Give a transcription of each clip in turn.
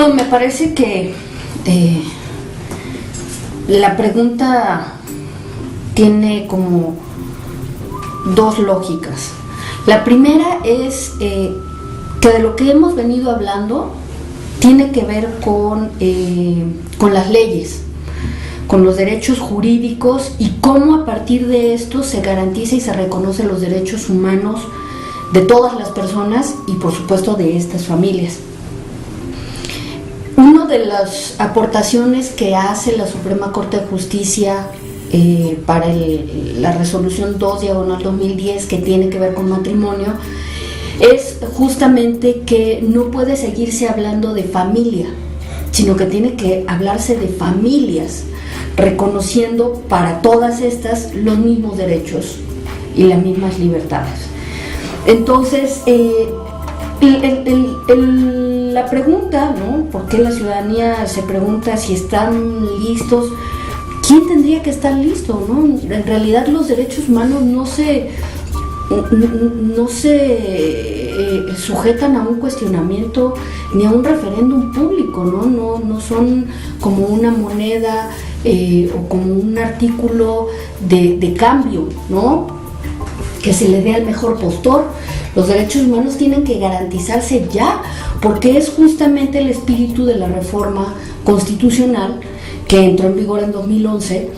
No, me parece que la pregunta tiene como dos lógicas. La primera es que de lo que hemos venido hablando tiene que ver con las leyes, con los derechos jurídicos y cómo a partir de esto se garantiza y se reconoce los derechos humanos de todas las personas y por supuesto de estas familias. Una de las aportaciones que hace la Suprema Corte de Justicia para la resolución 2/2010 que tiene que ver con matrimonio es justamente que no puede seguirse hablando de familia, sino que tiene que hablarse de familias, reconociendo para todas estas los mismos derechos y las mismas libertades. Entonces, la pregunta, ¿no? ¿Por qué la ciudadanía se pregunta si están listos? ¿Quién tendría que estar listo, no? En realidad los derechos humanos no se sujetan a un cuestionamiento ni a un referéndum público, ¿no? No son como una moneda o como un artículo de cambio, ¿no? Que se le dé al mejor postor. Los derechos humanos tienen que garantizarse ya, porque es justamente el espíritu de la reforma constitucional que entró en vigor en 2011,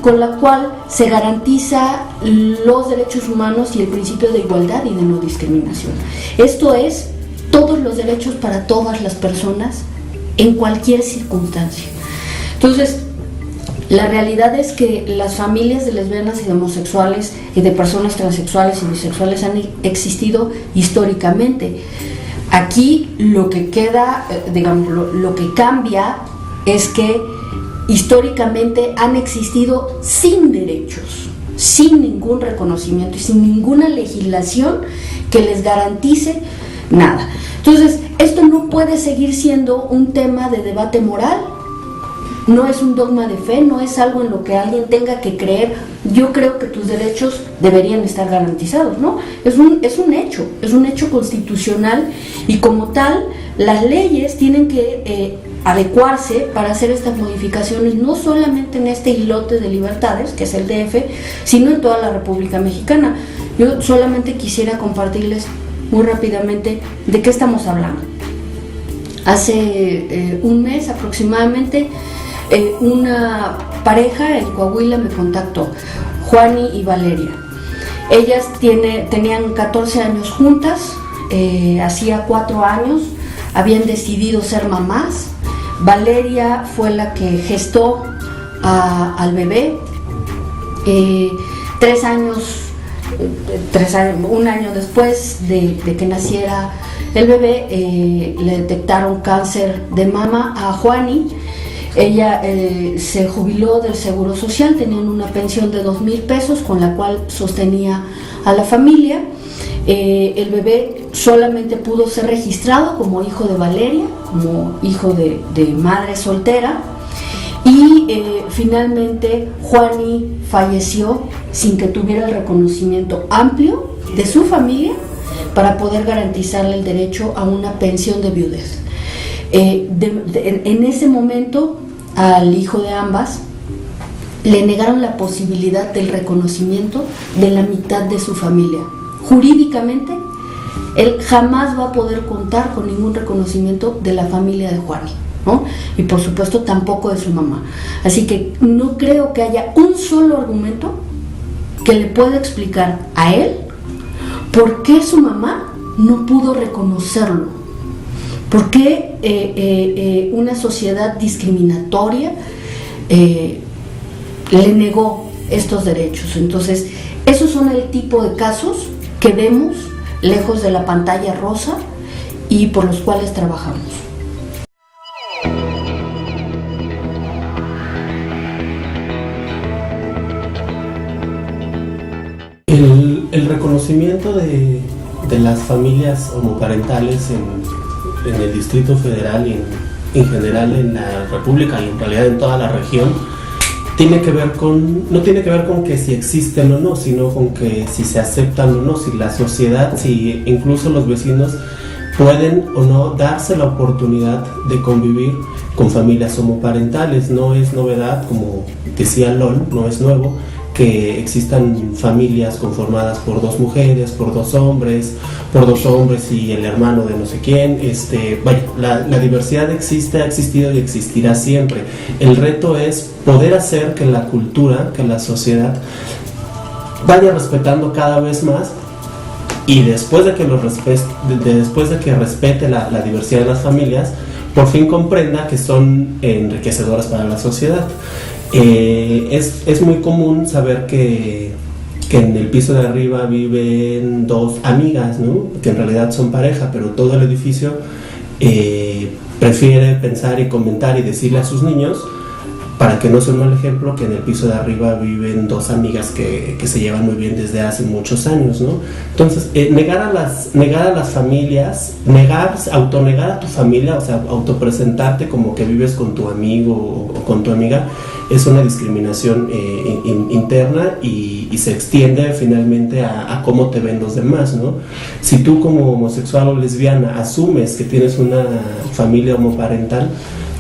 con la cual se garantiza los derechos humanos y el principio de igualdad y de no discriminación. Esto es, todos los derechos para todas las personas en cualquier circunstancia. Entonces, la realidad es que las familias de lesbianas y de homosexuales y de personas transexuales y bisexuales han existido históricamente. Aquí lo que queda, lo que cambia es que históricamente han existido sin derechos, sin ningún reconocimiento y sin ninguna legislación que les garantice nada. Entonces, esto no puede seguir siendo un tema de debate moral. No es un dogma de fe, no es algo en lo que alguien tenga que creer. Yo creo que tus derechos deberían estar garantizados, ¿no? Es un hecho constitucional y como tal, las leyes tienen que adecuarse para hacer estas modificaciones, no solamente en este islote de libertades, que es el DF, sino en toda la República Mexicana. Yo solamente quisiera compartirles muy rápidamente de qué estamos hablando. Hace un mes aproximadamente, una pareja en Coahuila me contactó, Juani y Valeria. Ellas tenían 14 años juntas, hacía 4 años habían decidido ser mamás. Valeria fue la que gestó al bebé. 3 años, un año después de que naciera el bebé, le detectaron cáncer de mama a Juani. Ella se jubiló del Seguro Social, tenían una pensión de 2,000 pesos con la cual sostenía a la familia. El bebé solamente pudo ser registrado como hijo de Valeria, como hijo de madre soltera, y finalmente Juani falleció sin que tuviera el reconocimiento amplio de su familia para poder garantizarle el derecho a una pensión de viudez. En ese momento al hijo de ambas le negaron la posibilidad del reconocimiento de la mitad de su familia. Jurídicamente, él jamás va a poder contar con ningún reconocimiento de la familia de Juani, ¿no? Y por supuesto tampoco de su mamá. Así que no creo que haya un solo argumento que le pueda explicar a él por qué su mamá no pudo reconocerlo. ¿Por qué una sociedad discriminatoria le negó estos derechos? Entonces, esos son el tipo de casos que vemos lejos de la pantalla rosa y por los cuales trabajamos. El reconocimiento de las familias homoparentales en el Distrito Federal y en general en la República y en realidad en toda la región no tiene que ver con que si existen o no, sino con que si se aceptan o no, si la sociedad, si incluso los vecinos pueden o no darse la oportunidad de convivir con familias homoparentales. No es novedad, como decía LOL, no es nuevo que existan familias conformadas por 2 mujeres, por 2 hombres, por 2 hombres y el hermano de no sé quién. La diversidad existe, ha existido y existirá siempre. El reto es poder hacer que la cultura, que la sociedad vaya respetando cada vez más, y después de que respete la diversidad de las familias, por fin comprenda que son enriquecedoras para la sociedad. Es muy común saber que en el piso de arriba viven 2 amigas, ¿no? Que en realidad son pareja, pero todo el edificio prefiere pensar y comentar y decirle a sus niños, para que no sea un mal ejemplo, que en el piso de arriba viven 2 amigas que se llevan muy bien desde hace muchos años, ¿no? Entonces, negar a las familias, autonegar a tu familia, o sea, autopresentarte como que vives con tu amigo o con tu amiga, es una discriminación interna y se extiende finalmente a cómo te ven los demás, ¿no? Si tú como homosexual o lesbiana asumes que tienes una familia homoparental,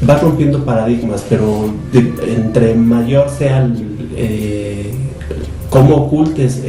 vas rompiendo paradigmas, pero entre mayor sea cómo ocultes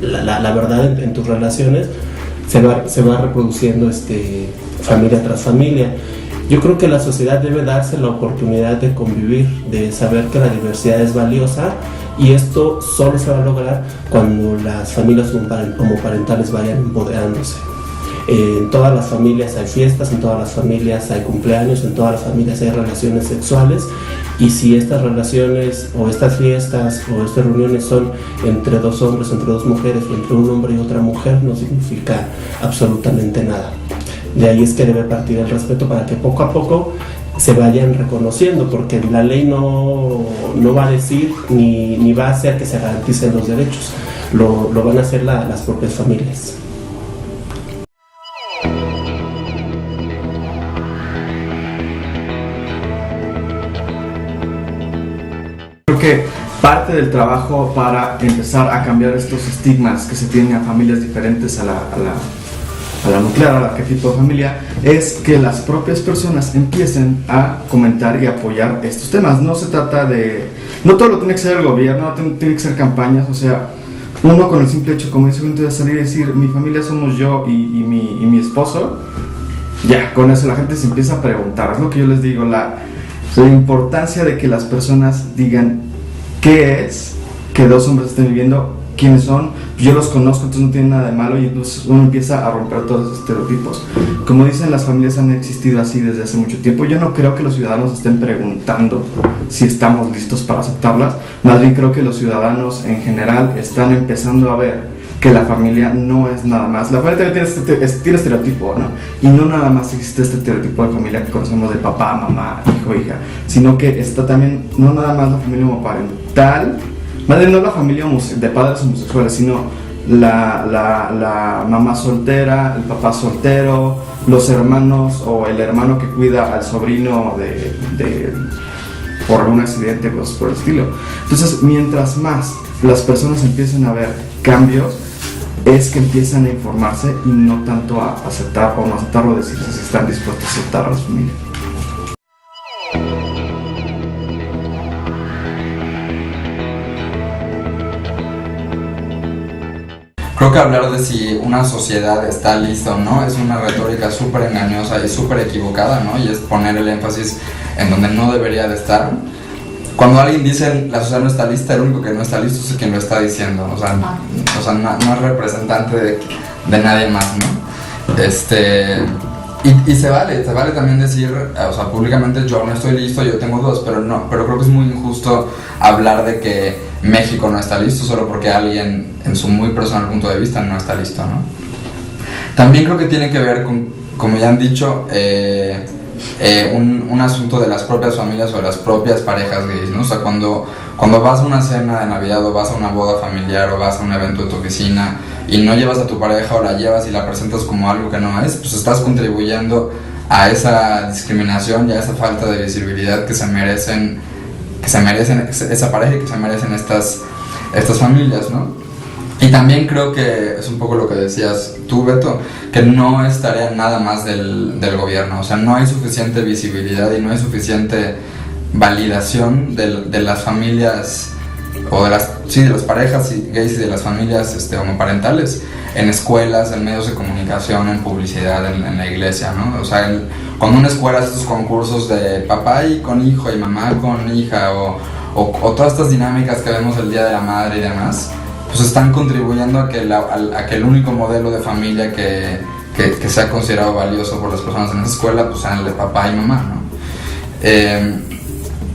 la verdad en tus relaciones, se va reproduciendo familia tras familia. Yo creo que la sociedad debe darse la oportunidad de convivir, de saber que la diversidad es valiosa, y esto solo se va a lograr cuando las familias homoparentales vayan empoderándose. En todas las familias hay fiestas, en todas las familias hay cumpleaños, en todas las familias hay relaciones sexuales, y si estas relaciones o estas fiestas o estas reuniones son entre 2 hombres, entre 2 mujeres o entre un hombre y otra mujer, no significa absolutamente nada. De ahí es que debe partir el respeto, para que poco a poco se vayan reconociendo, porque la ley no va a decir ni va a hacer que se garanticen los derechos, lo van a hacer las propias familias. Creo que parte del trabajo para empezar a cambiar estos estigmas que se tienen a familias diferentes a la nuclear, al arquetipo de familia, es que las propias personas empiecen a comentar y apoyar estos temas. No se trata de... No todo lo tiene que ser el gobierno, no tiene que ser campañas, o sea, uno con el simple hecho, como dice, de salir y decir, mi familia somos yo y mi esposo, ya, con eso la gente se empieza a preguntar. Es lo que yo les digo, la importancia de que las personas digan qué es que 2 hombres estén viviendo, quiénes son. Yo los conozco, entonces no tiene nada de malo, y entonces uno empieza a romper todos esos estereotipos. Como dicen, las familias han existido así desde hace mucho tiempo. Yo no creo que los ciudadanos estén preguntando si estamos listos para aceptarlas, más bien creo que los ciudadanos en general están empezando a ver que la familia no es nada más. La familia también tiene estereotipo, ¿no? Y no nada más existe este estereotipo de familia que conocemos de papá, mamá, hijo, hija, sino que está también, no nada más la familia homoparental, más bien no la familia de padres homosexuales, sino la mamá soltera, el papá soltero, los hermanos o el hermano que cuida al sobrino por algún accidente, cosas por el estilo. Entonces, mientras más las personas empiecen a ver cambios, es que empiezan a informarse y no tanto a aceptar o no aceptarlo, decirse si están dispuestos a aceptar a las familias. Creo que hablar de si una sociedad está lista o no es una retórica súper engañosa y súper equivocada, ¿no? Y es poner el énfasis en donde no debería de estar. Cuando alguien dice la sociedad no está lista, el único que no está listo es quien lo está diciendo, o sea no es representante de nadie más, ¿no? Y se vale también decir, o sea, públicamente yo no estoy listo, yo tengo 2, pero creo que es muy injusto hablar de que México no está listo solo porque alguien en su muy personal punto de vista no está listo, ¿no? También creo que tiene que ver con, como ya han dicho, un asunto de las propias familias o de las propias parejas gays, ¿no? O sea, cuando vas a una cena de Navidad o vas a una boda familiar o vas a un evento de tu oficina y no llevas a tu pareja o la llevas y la presentas como algo que no es, pues estás contribuyendo a esa discriminación y a esa falta de visibilidad que se merecen esa pareja y que se merecen estas familias, ¿no? Y también creo que es un poco lo que decías tú, Beto, que no es tarea nada más del gobierno. O sea, no hay suficiente visibilidad y no hay suficiente validación de las familias, o de las parejas gays y de las familias homoparentales en escuelas, en medios de comunicación, en publicidad, en la iglesia, ¿no? O sea, cuando una escuela hace estos concursos de papá y con hijo y mamá con hija, o todas estas dinámicas que vemos el Día de la Madre y demás, pues están contribuyendo a que el único modelo de familia que sea considerado valioso por las personas en esa escuela, pues sea el de papá y mamá, ¿no?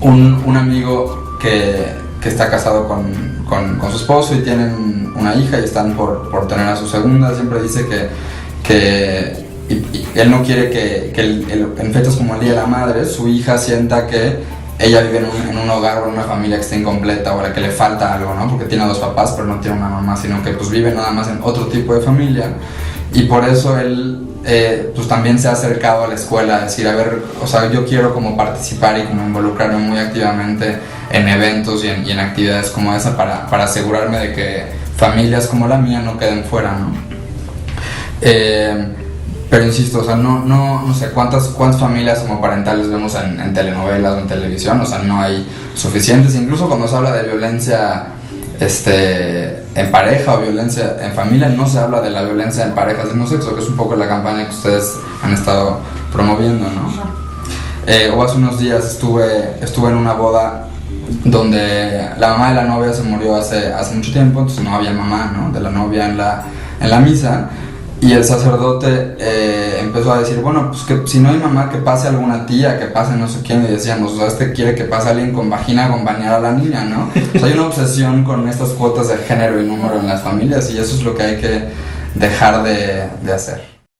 Un amigo que está casado con su esposo y tienen una hija y están por tener a su segunda, siempre dice que él no quiere que en fechas como el Día de la Madre su hija sienta que ella vive en un hogar o en una familia que está incompleta o a la que le falta algo, ¿no? Porque tiene 2 papás pero no tiene una mamá, sino que pues vive nada más en otro tipo de familia, y por eso él pues también se ha acercado a la escuela a decir, a ver, o sea, yo quiero como participar y como involucrarme muy activamente en eventos y en actividades como esa para asegurarme de que familias como la mía no queden fuera, ¿no? Pero insisto, o sea, no sé cuántas familias homoparentales vemos en telenovelas o en televisión, o sea, no hay suficientes. Incluso cuando se habla de violencia en pareja o violencia en familia, no se habla de la violencia en parejas del mismo sexo, que es un poco la campaña que ustedes han estado promoviendo, ¿no? O hace unos días estuve en una boda donde la mamá de la novia se murió hace mucho tiempo, entonces no había mamá, ¿no?, de la novia en la misa. Y el sacerdote empezó a decir, bueno, pues que si no hay mamá, que pase alguna tía, que pase no sé quién, y decíamos, o sea, quiere que pase alguien con vagina a acompañar a la niña, ¿no? O sea, hay una obsesión con estas cuotas de género y número en las familias, y eso es lo que hay que dejar de hacer.